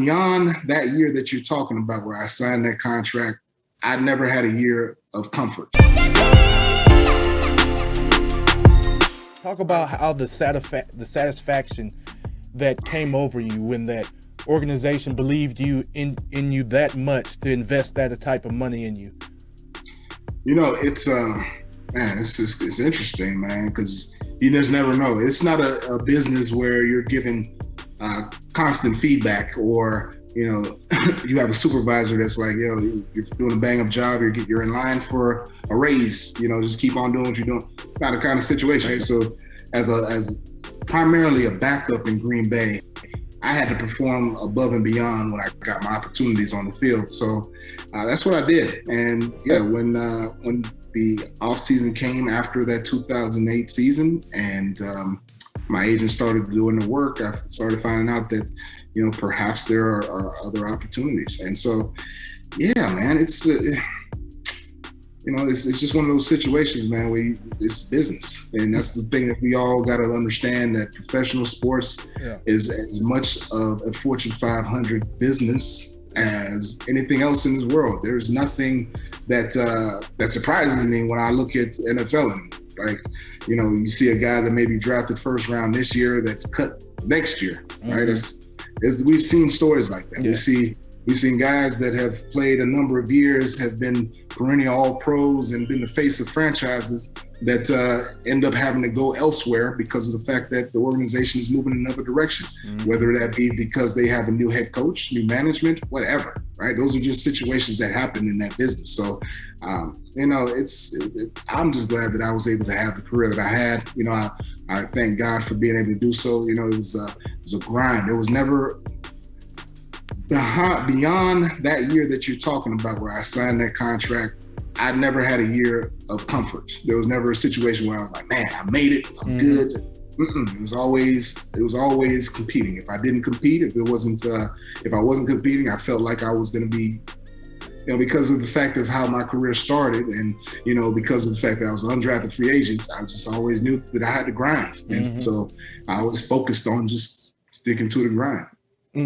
Beyond that year that you're talking about where I signed that contract, I never had a year of comfort. Talk about how the satisfaction that came over you when that organization believed in you that much to invest that type of money in you. You know, it's interesting, man, because you just never know. It's not a business where you're giving constant feedback, or you have a supervisor that's like, yo, you're doing a bang up job, you're in line for a raise, just keep on doing what you're doing. It's not the kind of situation. Right? So as primarily a backup in Green Bay, I had to perform above and beyond when I got my opportunities on the field. So that's what I did. And yeah, when the off season came after that 2008 season, and my agent started doing the work, I started finding out that, perhaps there are other opportunities. And so, yeah, man, it's just one of those situations, man, where it's business. And that's the thing that we all got to understand, that professional sports is as much of a Fortune 500 business as anything else in this world. There's nothing that surprises me when I look at NFL, and you see a guy that may be drafted first round this year that's cut next year, right? We've seen stories like that. Yeah. We've seen guys that have played a number of years, have been perennial all-pros and been the face of franchises that end up having to go elsewhere because of the fact that the organization is moving in another direction, whether that be because they have a new head coach, new management, whatever, right? Those are just situations that happen in that business. So, I'm just glad that I was able to have the career that I had. I thank God for being able to do so. It was a grind. There was never, beyond that year that you're talking about where I signed that contract, I never had a year of comfort. There was never a situation where I was like, man, I made it, I'm good. It was always competing. If I didn't compete, if I wasn't competing, I felt like I was going to be, because of the fact of how my career started, and because of the fact that I was an undrafted free agent, I just always knew that I had to grind. And so I was focused on just sticking to the grind.